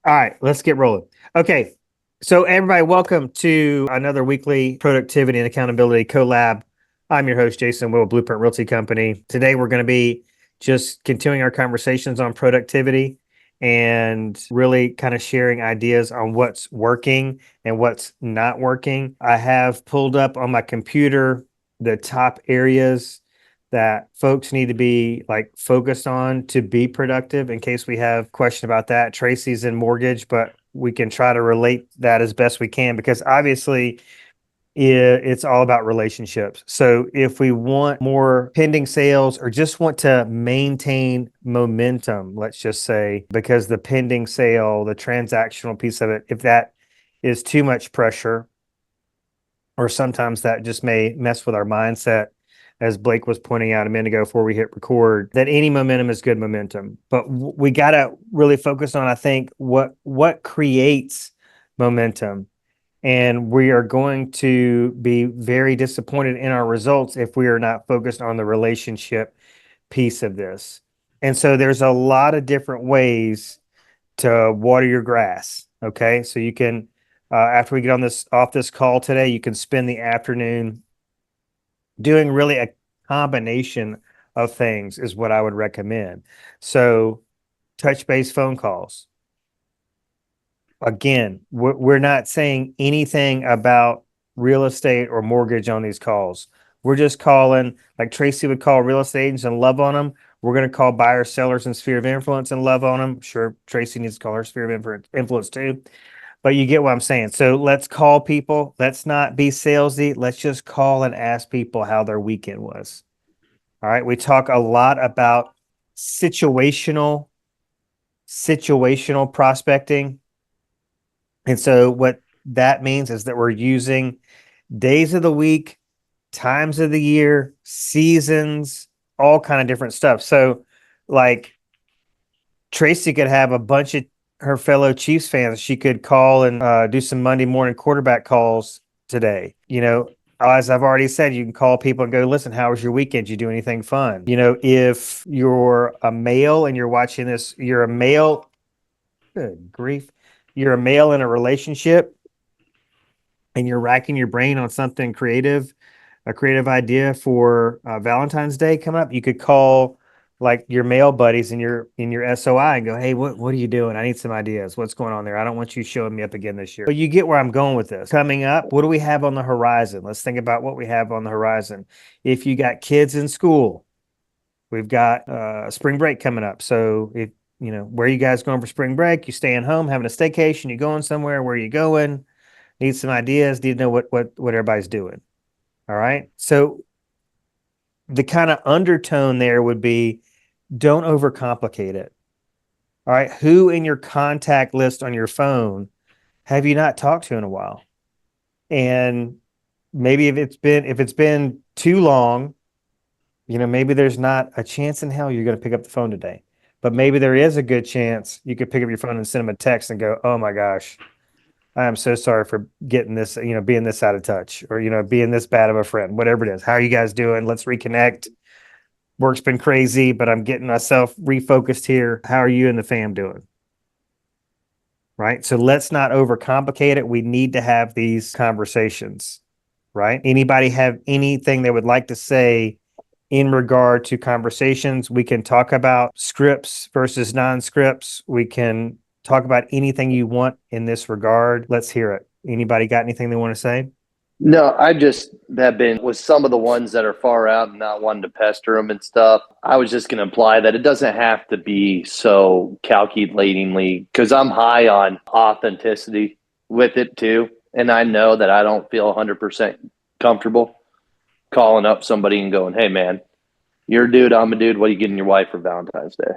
All right, let's get rolling. Okay, so everybody, welcome to another weekly productivity and accountability collab. I'm your host, Jason Will, Blueprint Realty Company. Today, we're going to be just continuing our conversations on productivity and really kind of sharing ideas on what's working and what's not working. I have pulled up on my computer the top areas that folks need to be like focused on to be productive in case we have question about that. Tracy's in mortgage, but we can try to relate that as best we can because obviously it's all about relationships. So if we want more pending sales or just want to maintain momentum, let's just say, because the pending sale, the transactional piece of it, if that is too much pressure, or sometimes that just may mess with our mindset, as Blake was pointing out a minute ago before we hit record, that any momentum is good momentum. But we got to really focus on, I think, what creates momentum. And we are going to be very disappointed in our results if we are not focused on the relationship piece of this. And so there's a lot of different ways to water your grass. Okay. So you can, after we get on this off this call today, you can spend the afternoon doing really a combination of things is what I would recommend. So touch base phone calls. Again, we're not saying anything about real estate or mortgage on these calls. We're just calling, like Tracy would call real estate agents and love on them. We're going to call buyers, sellers, and sphere of influence and love on them. Sure, Tracy needs to call her sphere of influence too. But you get what I'm saying. So let's call people. Let's not be salesy. Let's just call and ask people how their weekend was. All right. We talk a lot about situational prospecting. And so what that means is that we're using days of the week, times of the year, seasons, all kind of different stuff. So like Tracy could have a bunch of her fellow Chiefs fans. She could call and do some Monday morning quarterback calls today. As I've already said, you can call people and go, listen, how was your weekend? Did you do anything fun? If you're a male and you're watching this, you're a male, good grief, you're a male in a relationship and you're racking your brain on something creative, a creative idea for Valentine's Day coming up, you could call like your male buddies in your SOI and go, hey, what are you doing? I need some ideas. What's going on there? I don't want you showing me up again this year. But you get where I'm going with this. Coming up, what do we have on the horizon? Let's think about what we have on the horizon. If you got kids in school, we've got spring break coming up. So if where are you guys going for spring break? You staying home, having a staycation, you going somewhere, where are you going? Need some ideas, need to know what everybody's doing. All right. So the kind of undertone there would be don't overcomplicate it. All right. Who in your contact list on your phone have you not talked to in a while? And maybe if it's been too long, maybe there's not a chance in hell you're going to pick up the phone today. But maybe there is a good chance you could pick up your phone and send them a text and go, oh my gosh, I am so sorry for getting this, being this out of touch or, being this bad of a friend, whatever it is. How are you guys doing? Let's reconnect. Work's been crazy, but I'm getting myself refocused here. How are you and the fam doing? Right. So let's not overcomplicate it. We need to have these conversations, right? Anybody have anything they would like to say in regard to conversations? We can talk about scripts versus non-scripts. We can talk about anything you want in this regard. Let's hear it. Anybody got anything they want to say? No, I just have been with some of the ones that are far out and not wanting to pester them and stuff. I was just going to imply that it doesn't have to be so calculatingly because I'm high on authenticity with it too. And I know that I don't feel 100% comfortable calling up somebody and going, hey, man, you're a dude, I'm a dude. What are you getting your wife for Valentine's Day?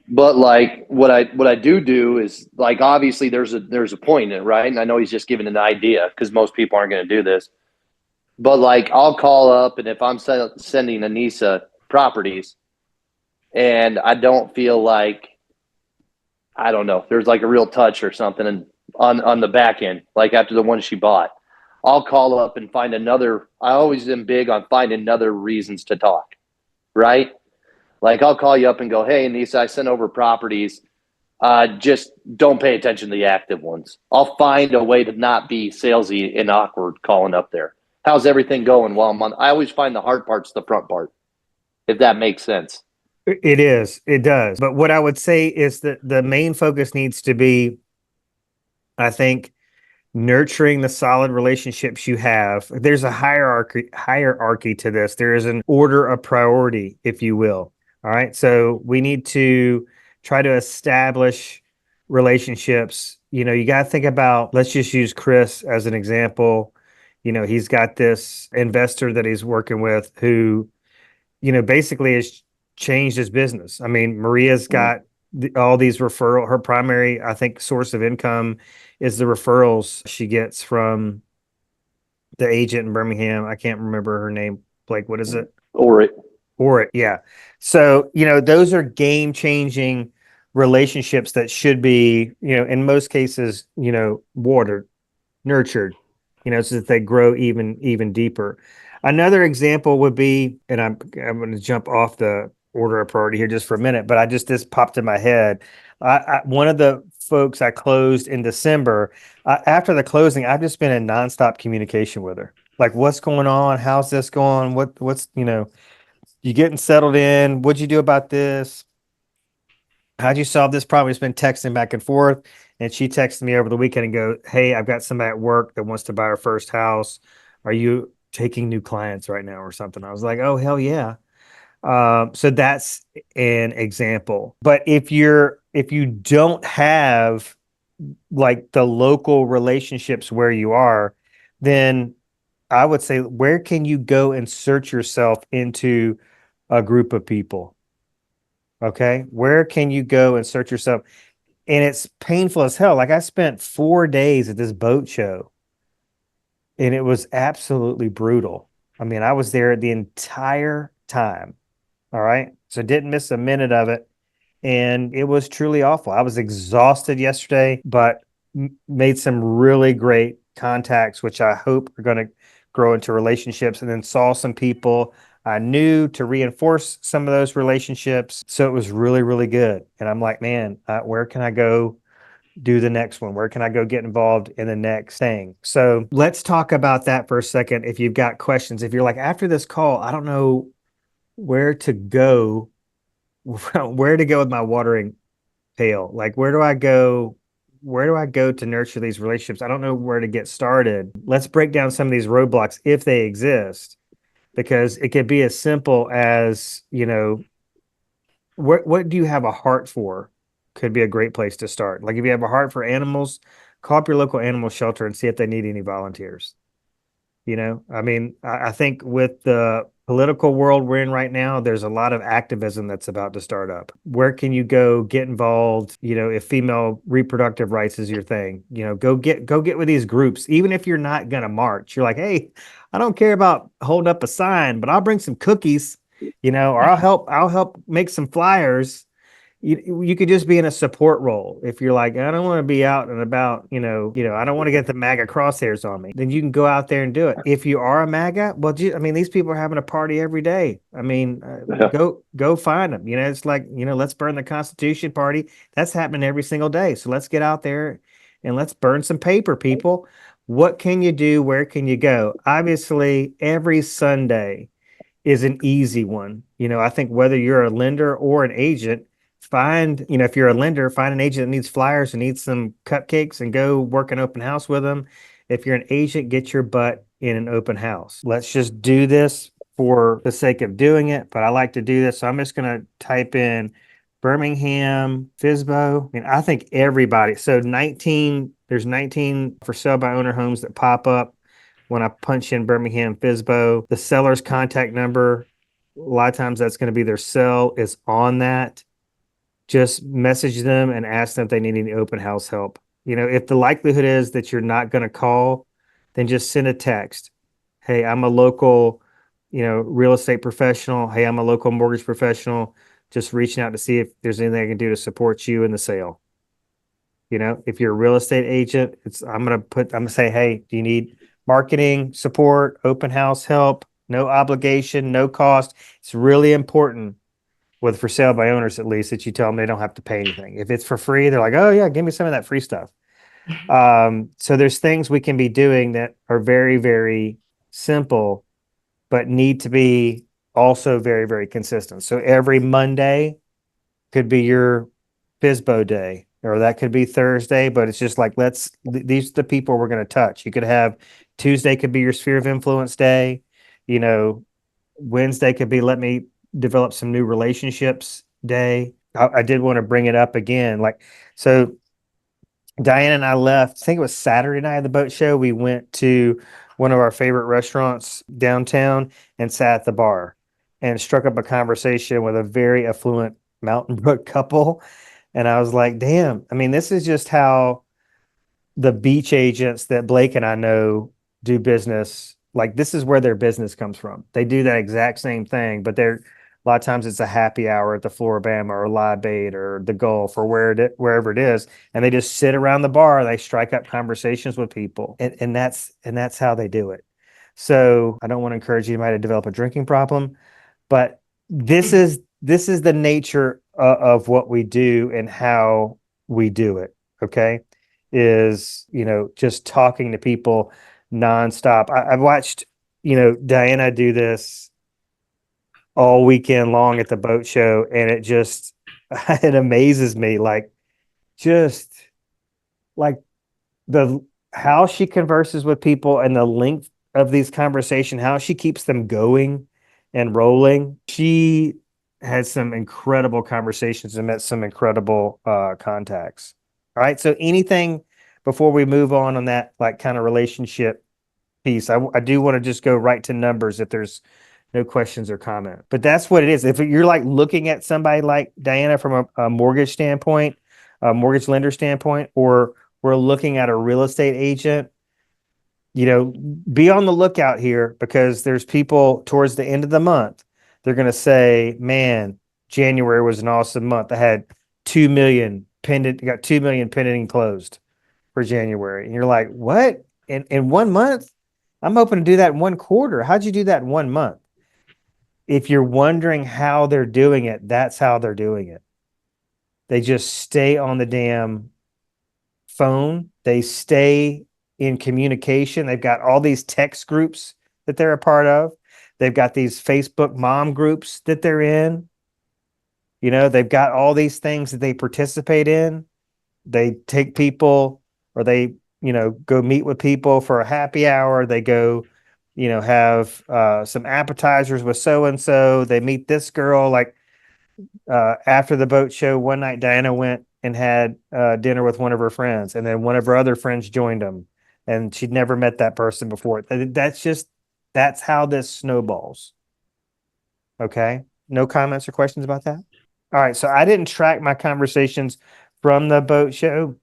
But like what I do is like obviously there's a point in it, right? And I know he's just giving an idea because most people aren't going to do this. But like I'll call up, and if I'm sending Anissa properties, and I don't feel like I don't know, there's like a real touch or something, and on the back end, like after the one she bought, I'll call up and find another. I always am big on finding other reasons to talk, right? Like I'll call you up and go, hey, Anissa, I sent over properties. Just don't pay attention to the active ones. I'll find a way to not be salesy and awkward calling up there. How's everything going while I'm on? I always find the hard part's the front part, if that makes sense. It is, it does. But what I would say is that the main focus needs to be, I think, nurturing the solid relationships you have. There's a hierarchy to this. There is an order of priority, if you will. All right. So we need to try to establish relationships. You got to think about, let's just use Chris as an example. He's got this investor that he's working with who, basically has changed his business. I mean, Maria's got all these her primary, I think, source of income is the referrals she gets from the agent in Birmingham. I can't remember her name. Blake, what is it? Or it. Yeah. So, those are game changing relationships that should be, in most cases, watered, nurtured, so that they grow even deeper. Another example would be, and I'm going to jump off the order of priority here just for a minute, but this popped in my head. One of the folks I closed in December, after the closing, I've just been in nonstop communication with her. Like, what's going on? How's this going? What's you getting settled in? What'd you do about this? How'd you solve this problem? It's been texting back and forth. And she texted me over the weekend and go, "Hey, I've got somebody at work that wants to buy our first house. Are you taking new clients right now or something?" I was like, "Oh, hell yeah." So that's an example. But if you don't have like the local relationships where you are, then I would say, where can you go and search yourself into a group of people? Okay. Where can you go and search yourself? And it's painful as hell. Like, I spent 4 days at this boat show and it was absolutely brutal. I mean, I was there the entire time. All right. So didn't miss a minute of it. And it was truly awful. I was exhausted yesterday, but made some really great contacts, which I hope are going to grow into relationships, and then saw some people I knew to reinforce some of those relationships. So it was really, really good. And I'm like, man, where can I go do the next one? Where can I go get involved in the next thing? So let's talk about that for a second. If you've got questions, if you're like, after this call, I don't know where to go, where to go with my watering pail. Like, where do I go? Where do I go to nurture these relationships? I don't know where to get started. Let's break down some of these roadblocks if they exist, because it could be as simple as, what do you have a heart for? Could be a great place to start. Like, if you have a heart for animals, call up your local animal shelter and see if they need any volunteers. I mean, I think with the political world we're in right now, there's a lot of activism that's about to start up. Where can you go get involved? If female reproductive rights is your thing, go get with these groups. Even if you're not gonna march, you're like, hey, I don't care about holding up a sign, but I'll bring some cookies, or I'll help make some flyers. You could just be in a support role. If you're like, I don't want to be out and about, I don't want to get the MAGA crosshairs on me, then you can go out there and do it. If you are a MAGA, well, I mean, these people are having a party every day. I mean, go find them. It's like, let's burn the Constitution party. That's happening every single day. So let's get out there and let's burn some paper, people. What can you do? Where can you go? Obviously, every Sunday is an easy one. I think whether you're a lender or an agent, if you're a lender, find an agent that needs flyers and needs some cupcakes and go work an open house with them. If you're an agent, get your butt in an open house. Let's just do this for the sake of doing it. But I like to do this. So I'm just going to type in Birmingham, FSBO. I mean, I think everybody. So there's 19 for sale by owner homes that pop up when I punch in Birmingham, FSBO. The seller's contact number, a lot of times that's going to be their cell, is on that. Just message them and ask them if they need any open house help. If the likelihood is that you're not going to call, then just send a text. Hey, I'm a local, real estate professional. Hey, I'm a local mortgage professional. Just reaching out to see if there's anything I can do to support you in the sale. If you're a real estate agent, I'm going to say, hey, do you need marketing support, open house help? No obligation, no cost. It's really important with for sale by owners, at least, that you tell them they don't have to pay anything. If it's for free, they're like, oh yeah, give me some of that free stuff. So there's things we can be doing that are very, very simple, but need to be also very, very consistent. So every Monday could be your FSBO day, or that could be Thursday, but it's just like, these are the people we're going to touch. You could have Tuesday could be your sphere of influence day. You know, Wednesday could be let me develop some new relationships day. I did want to bring it up again. Like, so Diane and I left, I think it was Saturday night of the boat show. We went to one of our favorite restaurants downtown and sat at the bar and struck up a conversation with a very affluent Mountain Brook couple. And I was like, damn, I mean, this is just how the beach agents that Blake and I know do business. Like, this is where their business comes from. They do that exact same thing, but they're a lot of times it's a happy hour at the Floribama or Live Bait or the Gulf or wherever it is, and they just sit around the bar. They strike up conversations with people, and that's how they do it. So I don't want to encourage anybody to develop a drinking problem, but this is the nature of what we do and how we do it. Okay, is just talking to people nonstop. I've watched Diana do this all weekend long at the boat show, and it just it amazes me, like just like the how she converses with people and the length of these conversations, how she keeps them going and rolling. She has some incredible conversations and met some incredible contacts. All right, so anything before we move on that like kind of relationship piece? I do want to just go right to numbers if there's no questions or comment. But that's what it is. If you're like looking at somebody like Diana from a mortgage standpoint, a mortgage lender standpoint, or we're looking at a real estate agent, be on the lookout here, because there's people towards the end of the month, they're going to say, man, January was an awesome month. I had 2 million pending, got 2 million pending and closed for January. And you're like, what? In 1 month? I'm hoping to do that in 1 quarter. How'd you do that in 1 month? If you're wondering how they're doing it, that's how they're doing it. They just stay on the damn phone. They stay in communication. They've got all these text groups that they're a part of. They've got these Facebook mom groups that they're in. They've got all these things that they participate in. They take people, or they, go meet with people for a happy hour. They go, have some appetizers with so-and-so. They meet this girl. Like after the boat show one night, Diana went and had dinner with one of her friends, and then one of her other friends joined them, and she'd never met that person before. That's how this snowballs. Okay. No comments or questions about that? All right. So I didn't track my conversations from the boat show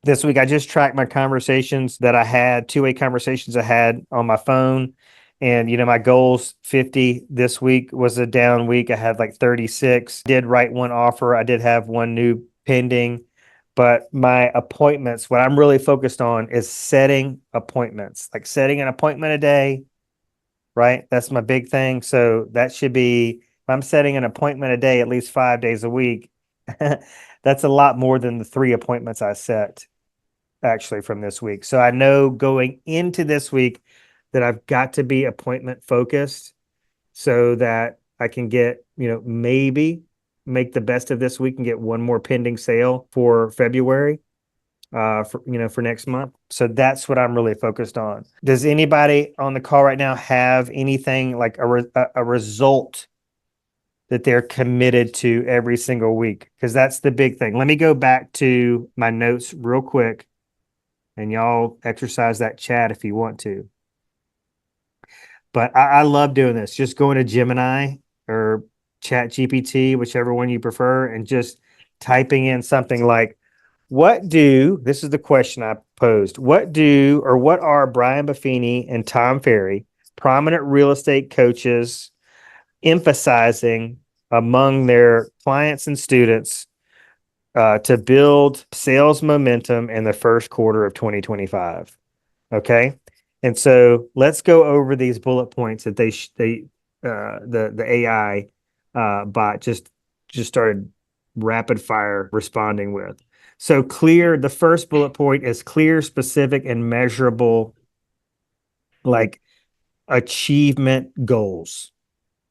this week. I just tracked my conversations that I had, two-way conversations I had on my phone. And, my goals 50 this week was a down week. I had like 36. Did write one offer. I did have one new pending. But my appointments, what I'm really focused on is setting appointments, like setting an appointment a day, right? That's my big thing. So that should be, if I'm setting an appointment a day, at least 5 days a week, that's a lot more than the 3 appointments I set actually from this week. So I know going into this week that I've got to be appointment focused so that I can get, maybe make the best of this week and get one more pending sale for February, for next month. So that's what I'm really focused on. Does anybody on the call right now have anything like a result that they're committed to every single week? Because that's the big thing. Let me go back to my notes real quick, and y'all exercise that chat if you want to. But I love doing this. Just going to Gemini or Chat GPT, whichever one you prefer, and just typing in something like, this is the question I posed. What are Brian Buffini and Tom Ferry, prominent real estate coaches, emphasizing among their clients and students to build sales momentum in the first quarter of 2025? Okay. And so let's go over these bullet points that the AI bot just started rapid fire responding with. So clear, the first bullet point is clear, specific, and measurable, like achievement goals.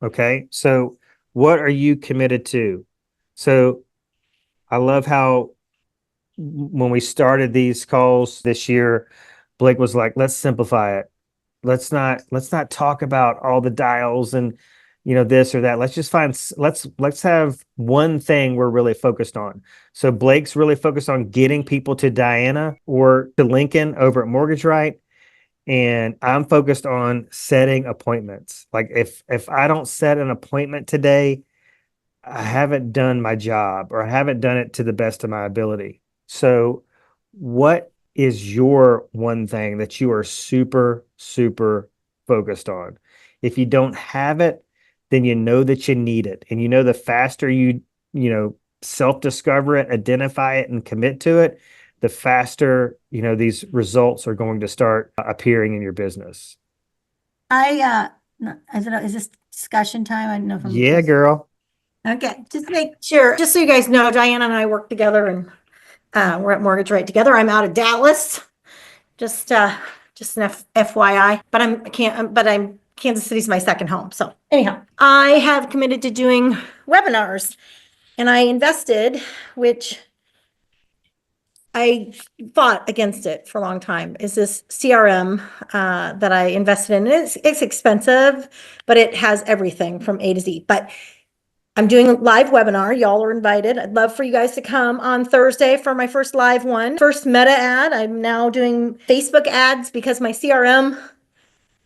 Okay. So what are you committed to? So I love how when we started these calls this year, Blake was like, let's simplify it. Let's not talk about all the dials and this or that. Let's just let's have one thing we're really focused on. So Blake's really focused on getting people to Diana or to Lincoln over at Mortgage Right, and I'm focused on setting appointments. Like if I don't set an appointment today, I haven't done my job or I haven't done it to the best of my ability. So, what is your one thing that you are super, super focused on? If you don't have it, then you know that you need it. And the faster you self-discover it, identify it, and commit to it, the faster, these results are going to start appearing in your business. Is this discussion time? I don't know if I'm Yeah, supposed. girl. Okay, just make sure, just so you guys know, Diana and I work together and we're at Mortgage Right together. I'm out of Dallas. Just an FYI, but I'm Kansas City's my second home. So anyhow, I have committed to doing webinars and I invested, which I fought against it for a long time, is this CRM that I invested in. It's expensive, but it has everything from A to Z. But I'm doing a live webinar. Y'all are invited. I'd love for you guys to come on Thursday for my first live one. First meta ad. I'm now doing Facebook ads because my CRM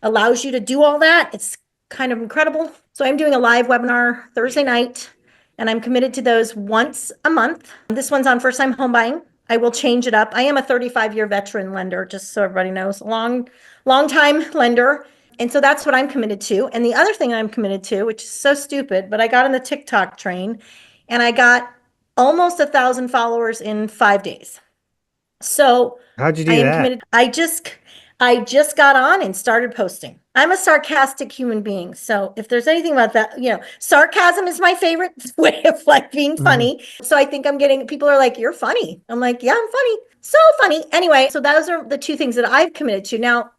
allows you to do all that. It's kind of incredible. So I'm doing a live webinar Thursday night, and I'm committed to those once a month. This one's on first time home buying. I will change it up. I am a 35-year veteran lender, just so everybody knows, long time lender. And so that's what I'm committed to. And the other thing I'm committed to, which is so stupid, but I got on the TikTok train and I got almost 1,000 followers in 5 days. So How'd you I do am that? committed. I just got on and started posting. I'm a sarcastic human being. So if there's anything about that, sarcasm is my favorite way of like being Mhm. funny. So I think people are like, you're funny. I'm like, yeah, I'm funny. So funny. Anyway, so those are the two things that I've committed to. Now,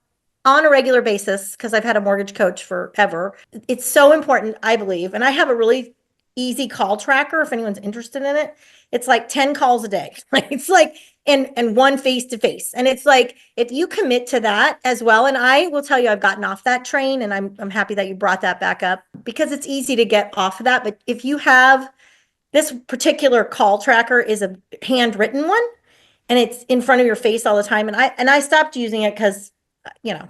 on a regular basis, because I've had a mortgage coach forever, it's so important, I believe. And I have a really easy call tracker if anyone's interested in it. It's like 10 calls a day. It's like and one face to face. And it's like if you commit to that as well, and I will tell you I've gotten off that train and I'm happy that you brought that back up because it's easy to get off of that. But if you have this particular call tracker is a handwritten one and it's in front of your face all the time. And I stopped using it because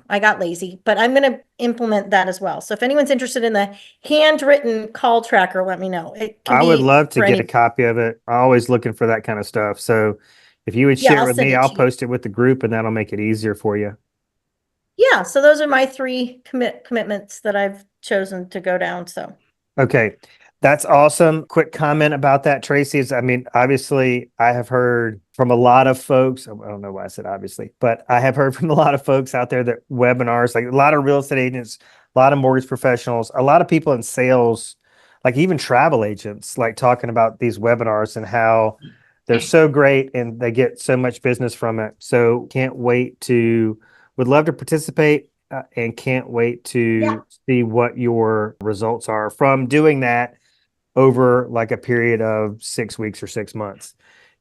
I got lazy, but I'm going to implement that as well. So if anyone's interested in the handwritten call tracker, let me know. It can I would be love to for get any. a copy of it. I'm always looking for that kind of stuff. So if you would Yeah, share it I'll with send me, it I'll to you. post it with the group and that'll make it easier for you. Yeah, so those are my three commitments that I've chosen to go down. So Okay. That's awesome. Quick comment about that, Tracy, is I mean, obviously, I have heard from a lot of folks. I don't know why I said obviously, but I have heard from a lot of folks out there that webinars, like a lot of real estate agents, a lot of mortgage professionals, a lot of people in sales, like even travel agents, like talking about these webinars and how they're so great and they get so much business from it. So would love to participate and can't wait yeah, to see what your results are from doing that over like a period of 6 weeks or 6 months.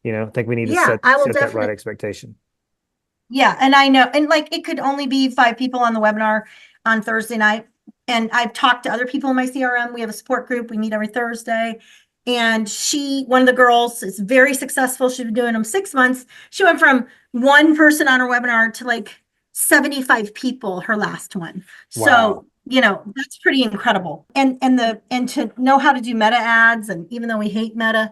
I think we need to yeah, set I will set that right definitely. expectation. Yeah, and I know, and like it could only be 5 people on the webinar on Thursday night. And I've talked to other people in my CRM. We have a support group. We meet every Thursday. And one of the girls is very successful. She's been doing them 6 months. She went from one person on her webinar to like 75 people her last one. Wow. So, that's pretty incredible. And to know how to do meta ads, and even though we hate meta,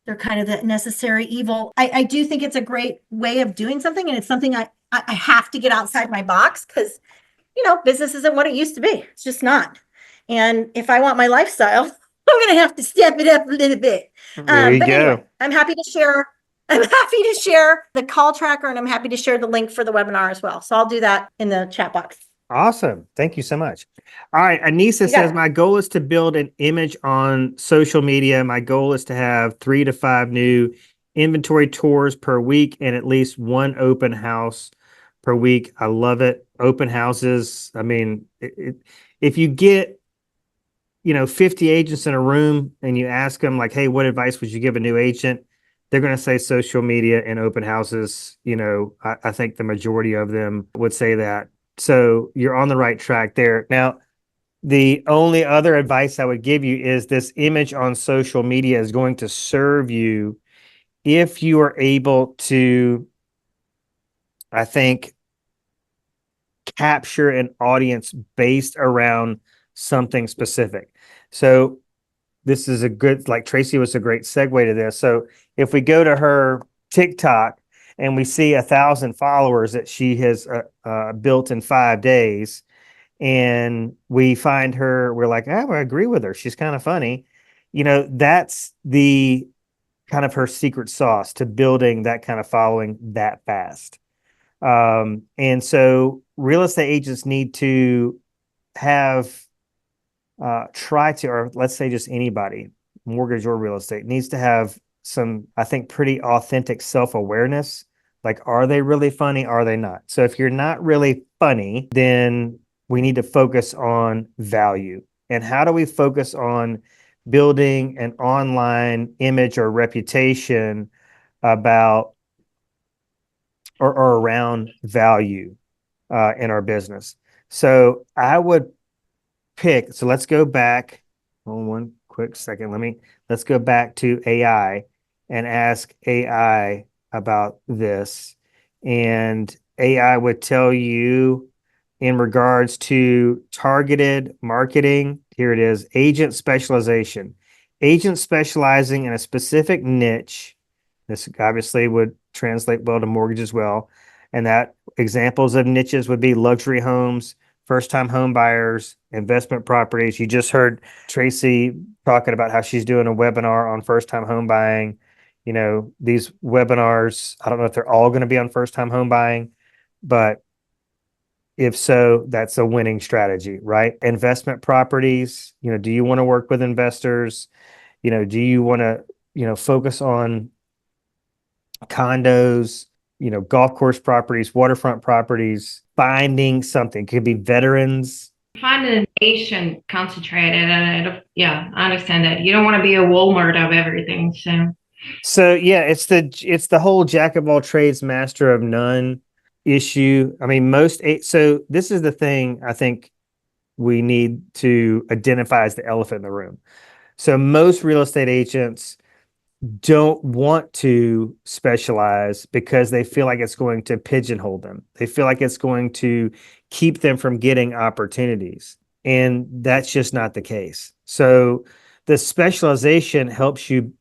they're kind of the necessary evil. I do think it's a great way of doing something, and it's something I have to get outside my box because business isn't what it used to be. It's just not. And if I want my lifestyle, I'm gonna have to step it up a little bit. There you But anyway, go. I'm happy to share. I'm happy to share the call tracker, and I'm happy to share the link for the webinar as well. So I'll do that in the chat box. Awesome. Thank you so much. All right. Anissa You got says, it. my goal is to build an image on social media. My goal is to have 3 to 5 new inventory tours per week and at least one open house per week. I love it. Open houses. I mean, if you get, 50 agents in a room and you ask them like, hey, what advice would you give a new agent? They're going to say social media and open houses. I think the majority of them would say that. So you're on the right track there. Now, the only other advice I would give you is this image on social media is going to serve you if you are able to, I think, capture an audience based around something specific. So this is a good, like Tracy was a great segue to this. So if we go to her TikTok and we see 1,000 followers that she has built in 5 days, and we find her, we're like, oh, I agree with her. She's kind of funny. That's the kind of her secret sauce to building that kind of following that fast. And so real estate agents need to have try to, or let's say just anybody, mortgage or real estate, needs to have some, I think, pretty authentic self-awareness. Like, are they really funny? Are they not? So if you're not really funny, then we need to focus on value. And how do we focus on building an online image or reputation about or around value in our business? So I would pick. So let's go back. Hold on one quick second. Let's go back to AI and ask AI about this. And AI would tell you in regards to targeted marketing. Here it is, agent specialization. Agent specializing in a specific niche. This obviously would translate well to mortgage as well. And that examples of niches would be luxury homes, first-time home buyers, investment properties. You just heard Tracy talking about how she's doing a webinar on first-time home buying. These webinars, I don't know if they're all going to be on first-time home buying, but if so, that's a winning strategy, right? Investment properties, do you want to work with investors? Do you want to, focus on condos, golf course properties, waterfront properties, finding something. Could be veterans. Find a nation concentrated, and yeah, I understand that. You don't want to be a Walmart of everything. So yeah, it's the whole jack of all trades, master of none issue. I mean, so this is the thing I think we need to identify as the elephant in the room. So most real estate agents don't want to specialize because they feel like it's going to pigeonhole them. They feel like it's going to keep them from getting opportunities. And that's just not the case. So the specialization helps you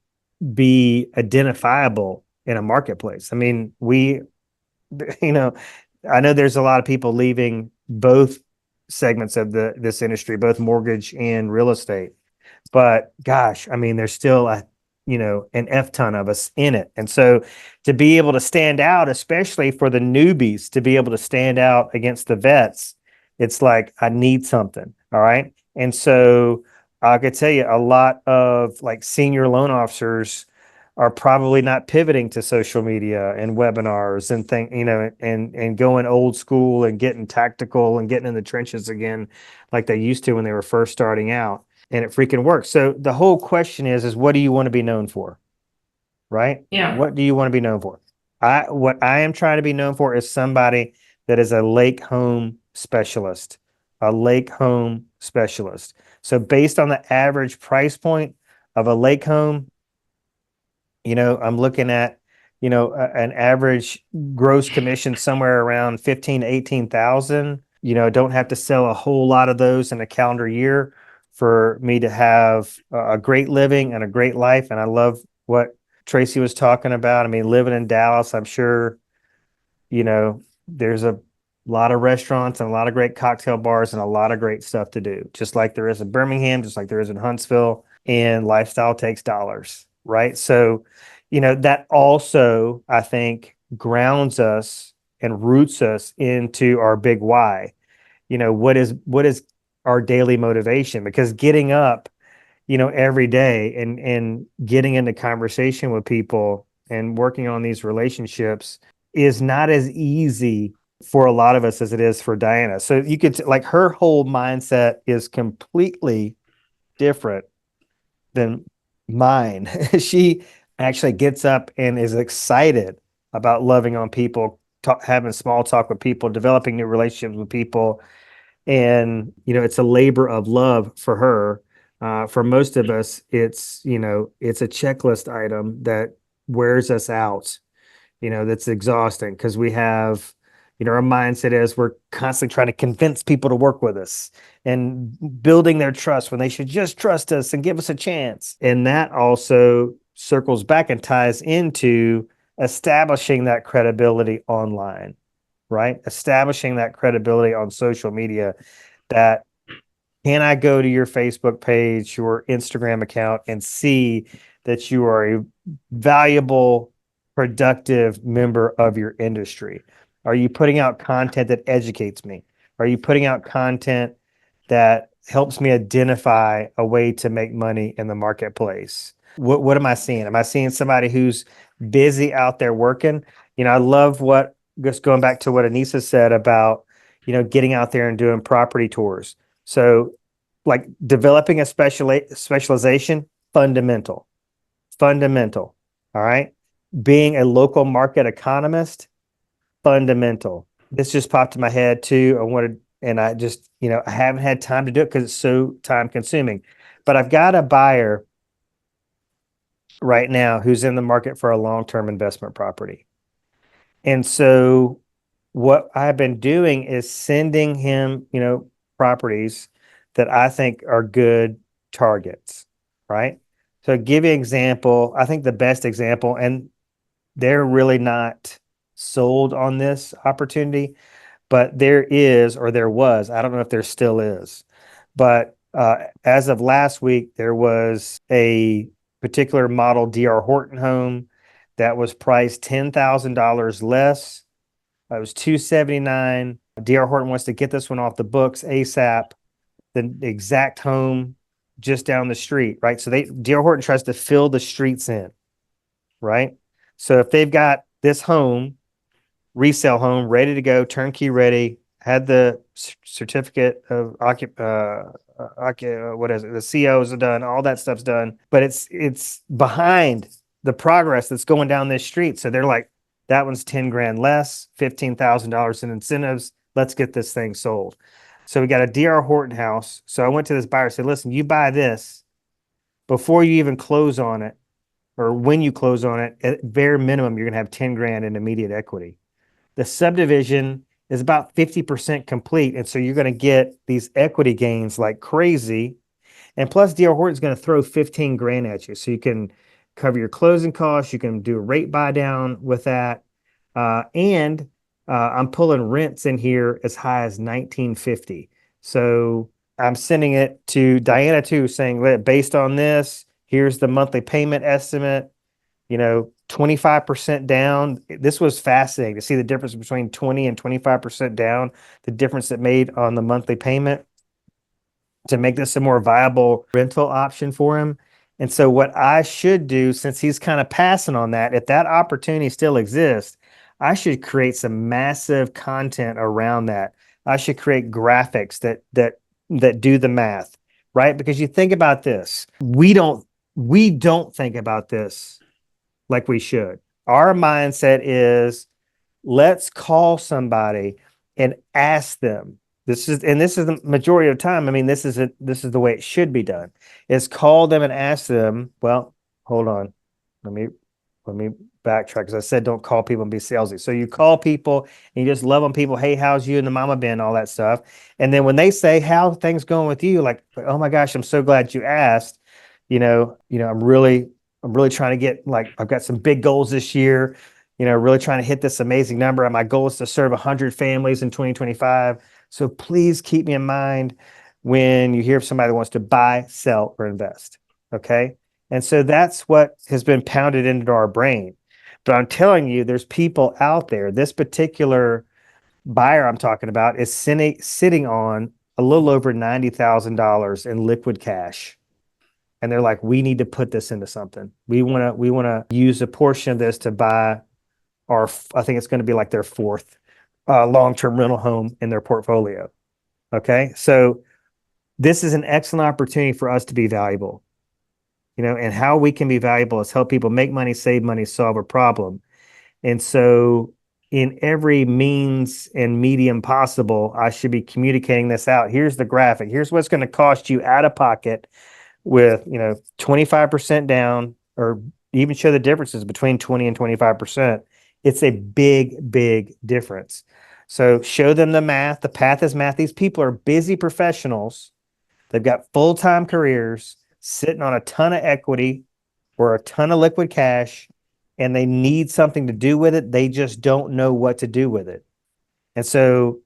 be identifiable in a marketplace. I mean, I know there's a lot of people leaving both segments of this industry, both mortgage and real estate. But gosh, I mean, there's still an F ton of us in it. And so to be able to stand out, especially for the newbies, to be able to stand out against the vets, it's like, I need something. All right. And so I could tell you a lot of like senior loan officers are probably not pivoting to social media and webinars and and going old school and getting tactical and getting in the trenches again, like they used to when they were first starting out. And it freaking works. So the whole question is what do you want to be known for? Right? Yeah. What do you want to be known for? What I am trying to be known for is somebody that is a lake home specialist, a lake home specialist. So based on the average price point of a lake home, I'm looking at, an average gross commission somewhere around 15 to 18,000. Don't have to sell a whole lot of those in a calendar year for me to have a great living and a great life. And I love what Tracy was talking about. I mean, living in Dallas, I'm sure, there's a lot of restaurants and a lot of great cocktail bars and a lot of great stuff to do, just like there is in Birmingham, just like there is in Huntsville, and lifestyle takes dollars, right? So, that also, I think, grounds us and roots us into our big why. what is our daily motivation? Because getting up, every day and getting into conversation with people and working on these relationships is not as easy for a lot of us as it is for Diana. So you could like her whole mindset is completely different than mine. She actually gets up and is excited about loving on people, having small talk with people, developing new relationships with people. And, it's a labor of love for her. For most of us, it's a checklist item that wears us out, that's exhausting because we have, our mindset is we're constantly trying to convince people to work with us and building their trust when they should just trust us and give us a chance. And that also circles back and ties into establishing that credibility online, right? Establishing that credibility on social media that can I go to your Facebook page, your Instagram account, and see that you are a valuable, productive member of your industry? Are you putting out content that educates me? Are you putting out content that helps me identify a way to make money in the marketplace? What am I seeing? Am I seeing somebody who's busy out there working? I love what, just going back to what Anissa said about, getting out there and doing property tours. So, like developing a specialization, fundamental, fundamental. All right. Being a local market economist, fundamental. This just popped in my head too. And I just, I haven't had time to do it because it's so time consuming. But I've got a buyer right now who's in the market for a long-term investment property. And so what I've been doing is sending him, properties that I think are good targets, right? So give you an example. I think the best example, and they're really not sold on this opportunity, but there is, or there was, I don't know if there still is, but as of last week, there was a particular model DR Horton home that was priced $10,000 less. It was 279. DR Horton wants to get this one off the books ASAP. The exact home just down the street, right? So DR Horton tries to fill the streets in, right? So if they've got this home, resale home, ready to go, turnkey ready, had the certificate of what is it? The COs are done, all that stuff's done, but it's behind the progress that's going down this street. So they're like, that one's 10 grand less, $15,000 in incentives. Let's get this thing sold. So we got a DR Horton house. So I went to this buyer and said, listen, you buy this before you even close on it, or when you close on it, at bare minimum, you're going to have 10 grand in immediate equity. The subdivision is about 50% complete. And so you're going to get these equity gains like crazy. And plus DR Horton's going to throw 15 grand at you. So you can cover your closing costs. You can do a rate buy down with that. And I'm pulling rents in here as high as 1950. So I'm sending it to Diana too, saying, based on this, here's the monthly payment estimate, 25% down. This was fascinating to see the difference between 20 and 25% down, the difference it made on the monthly payment to make this a more viable rental option for him. And so what I should do, since he's kind of passing on that, if that opportunity still exists, I should create some massive content around that. I should create graphics that do the math, right? Because you think about this, we don't think about this like we should. Our mindset is, let's call somebody and ask them. This is the majority of the time. I mean, this is the way it should be done. Is call them and ask them. Well, hold on. Let me backtrack, because I said don't call people and be salesy. So you call people and you just love on people. Hey, how's you and the mama been? All that stuff. And then when they say, how things going with you? Like, oh my gosh, I'm so glad you asked. I'm really trying to get, like, I've got some big goals this year, really trying to hit this amazing number. And my goal is to serve 100 families in 2025. So please keep me in mind when you hear of somebody that wants to buy, sell, or invest. Okay. And so that's what has been pounded into our brain. But I'm telling you, there's people out there, this particular buyer I'm talking about is sitting on a little over $90,000 in liquid cash. And they're like, we need to put this into something. We want to use a portion of this to buy I think it's going to be like their fourth long-term rental home in their portfolio. Okay. So this is an excellent opportunity for us to be valuable, and how we can be valuable is help people make money, save money, solve a problem. And so in every means and medium possible, I should be communicating this out. Here's the graphic. Here's what's going to cost you out of pocket with, 25% down, or even show the differences between 20 and 25%. It's a big, big difference. So show them the math. The path is math. These people are busy professionals. They've got full-time careers, sitting on a ton of equity or a ton of liquid cash, and they need something to do with it. They just don't know what to do with it. And so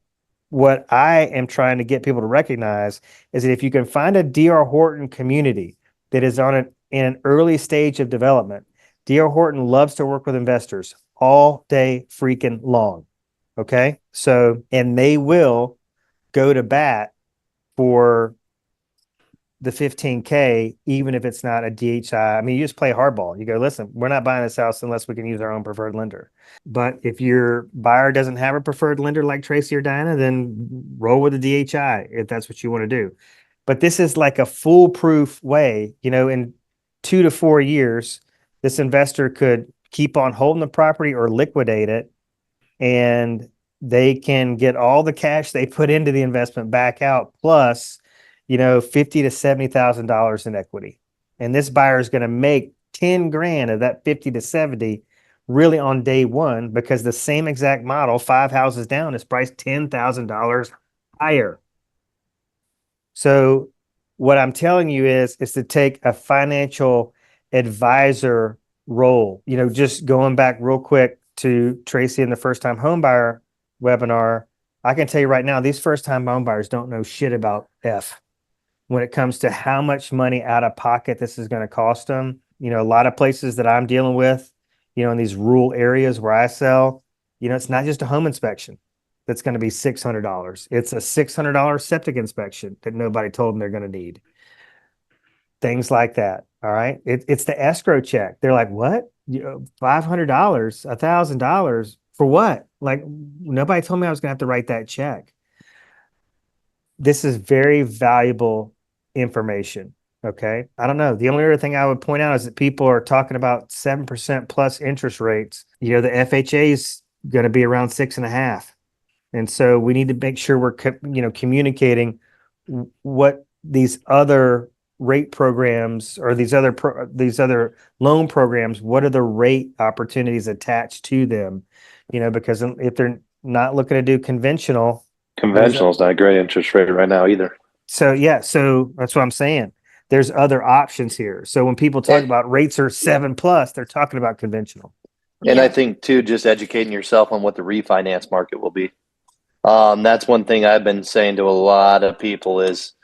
what I am trying to get people to recognize is that if you can find a D.R. Horton community that is in an early stage of development, D.R. Horton loves to work with investors all day freaking long. Okay. So, and they will go to bat for the 15K, even if it's not a DHI. I mean, you just play hardball. You go, listen, we're not buying this house unless we can use our own preferred lender. But if your buyer doesn't have a preferred lender like Tracy or Diana, then roll with the DHI if that's what you want to do. But this is like a foolproof way, in 2 to 4 years, this investor could keep on holding the property or liquidate it, and they can get all the cash they put into the investment back out, plus, $50 to $70,000 in equity. And this buyer is going to make 10 grand of that 50 to 70 really on day one, because the same exact model, 5 houses down, is priced $10,000 higher. So what I'm telling you is to take a financial advisor role. Just going back real quick to Tracy in the first time home buyer webinar, I can tell you right now, these first time home buyers don't know shit about when it comes to how much money out of pocket this is going to cost them. A lot of places that I'm dealing with, in these rural areas where I sell, it's not just a home inspection that's going to be $600. It's a $600 septic inspection that nobody told them they're going to need. Things like that. All right. It's the escrow check. They're like, what? $500, $1,000 for what? Like, nobody told me I was going to have to write that check. This is very valuable information. Okay. I don't know. The only other thing I would point out is that people are talking about 7% plus interest rates. The FHA is going to be around 6.5%. And so we need to make sure we're, communicating what these other rate programs or these other loan programs, what are the rate opportunities attached to them? Because if they're not looking to do conventional is not a great interest rate right now either. So yeah, so that's what I'm saying. There's other options here. So when people talk about rates are 7+, they're talking about conventional. And I think too, just educating yourself on what the refinance market will be. That's one thing I've been saying to a lot of people is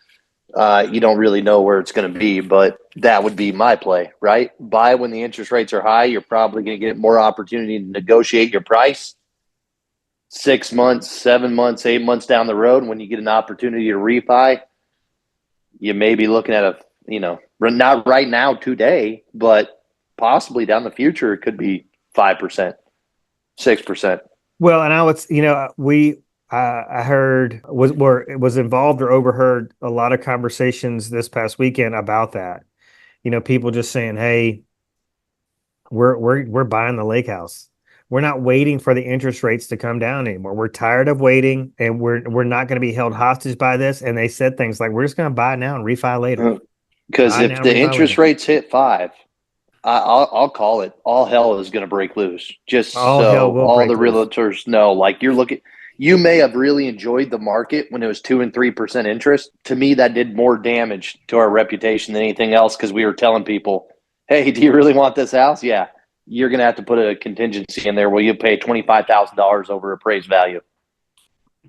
you don't really know where it's going to be, but that would be my play, right? Buy when the interest rates are high. You're probably going to get more opportunity to negotiate your price 6 months, 7 months, 8 months down the road. When you get an opportunity to refi, you may be looking at not right now today, but possibly down the future, it could be 5%, 6%. Well, and I heard was involved or overheard a lot of conversations this past weekend about that. People just saying, "Hey, we're buying the lake house. We're not waiting for the interest rates to come down anymore. We're tired of waiting, and we're not going to be held hostage by this." And they said things like, "We're just going to buy now and refi later." Because if the interest rates hit 5, I'll call it. All hell is going to break loose. Just all the realtors know. Like you may have really enjoyed the market when it was 2% and 3% interest. To me, that did more damage to our reputation than anything else, because we were telling people, "Hey, do you really want this house? Yeah, you're going to have to put a contingency in there where you pay $25,000 over appraised value."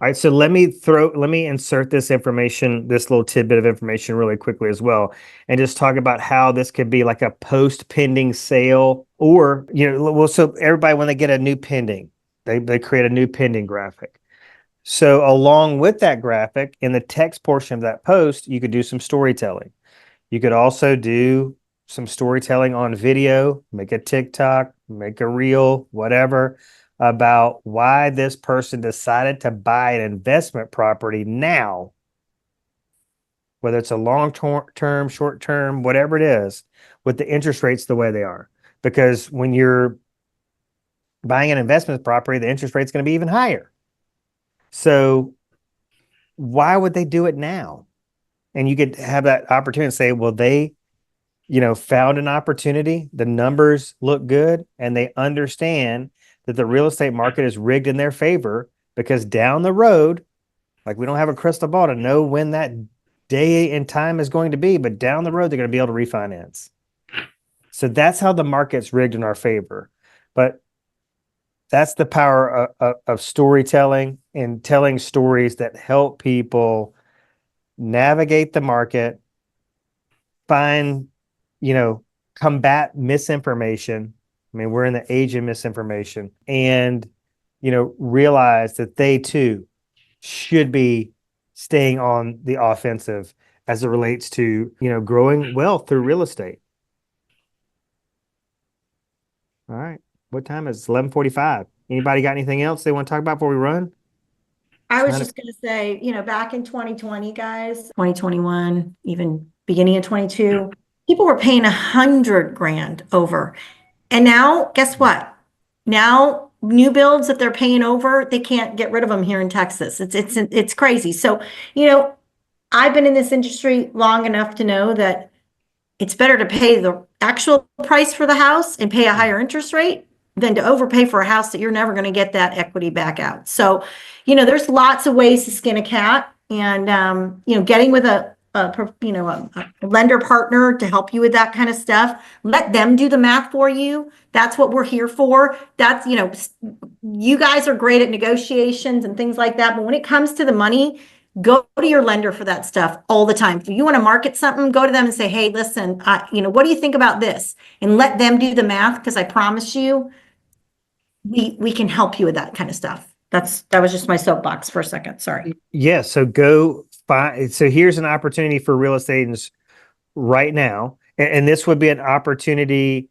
All right, so let me insert this little tidbit of information really quickly as well, and just talk about how this could be like a post-pending sale, or, so everybody, when they get a new pending, they create a new pending graphic. So along with that graphic, in the text portion of that post, you could do some storytelling. You could also do some storytelling on video, make a TikTok, make a reel, whatever, about why this person decided to buy an investment property now, whether it's a long-term, short-term, whatever it is, with the interest rates the way they are. Because when you're buying an investment property, the interest rate's going to be even higher. So why would they do it now? And you could have that opportunity to say, well, they, found an opportunity, the numbers look good, and they understand that the real estate market is rigged in their favor because down the road, like we don't have a crystal ball to know when that day and time is going to be, but down the road, they're going to be able to refinance. So that's how the market's rigged in our favor. But that's the power of storytelling and telling stories that help people navigate the market, find, combat misinformation. I mean, we're in the age of misinformation, and, realize that they too should be staying on the offensive as it relates to, growing wealth through real estate. All right. What time is it? 11:45. Anybody got anything else they want to talk about before we run? I was just going to say, back in 2020, guys, 2021, even beginning of 22, people were paying $100,000 over. And now, guess what? Now, new builds that they're paying over, they can't get rid of them here in Texas. It's crazy. So, I've been in this industry long enough to know that it's better to pay the actual price for the house and pay a higher interest rate than to overpay for a house that you're never going to get that equity back out. So, there's lots of ways to skin a cat, and, getting with a lender partner to help you with that kind of stuff. Let them do the math for you. That's what we're here for. That's, you guys are great at negotiations and things like that. But when it comes to the money, go to your lender for that stuff all the time. If you want to market something, go to them and say, hey, listen, what do you think about this? And let them do the math, because I promise you, we can help you with that kind of stuff. That was just my soapbox for a second. Sorry. Yeah. So go find. So here's an opportunity for real estate agents right now. And this would be an opportunity.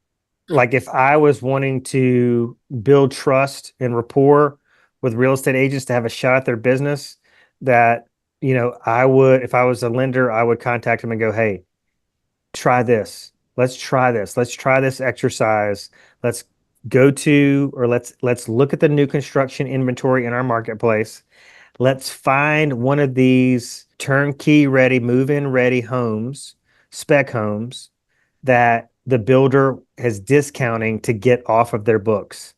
Like if I was wanting to build trust and rapport with real estate agents to have a shot at their business, that, I would, if I was a lender, I would contact them and go, hey, try this. Let's try this. Let's try this exercise. Let's let's look at the new construction inventory in our marketplace. Let's find one of these turnkey ready, move-in ready homes, spec homes, that the builder is discounting to get off of their books.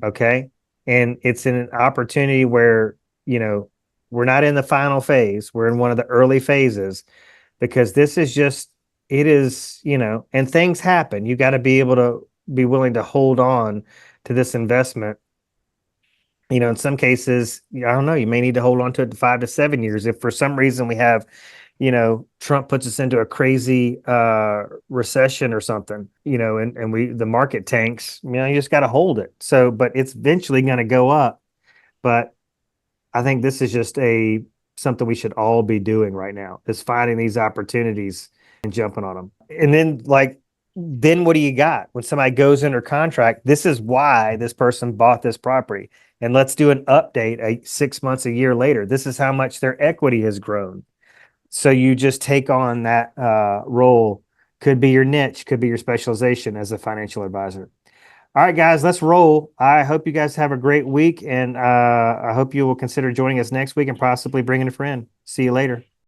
Okay. And it's an opportunity where, we're not in the final phase. We're in one of the early phases, because this is just, it is, and things happen. You got to be able to be willing to hold on to this investment. In some cases, I don't know, you may need to hold on to it 5 to 7 years. If for some reason we have, Trump puts us into a crazy recession or something, and the market tanks, you just got to hold it. So, but it's eventually going to go up. But I think this is just something we should all be doing right now, is finding these opportunities and jumping on them. And then what do you got when somebody goes under contract? This is why this person bought this property. And let's do an update 6 months, a year later. This is how much their equity has grown. So you just take on that role. Could be your niche, could be your specialization as a financial advisor. All right, guys, let's roll. I hope you guys have a great week, and I hope you will consider joining us next week and possibly bringing a friend. See you later.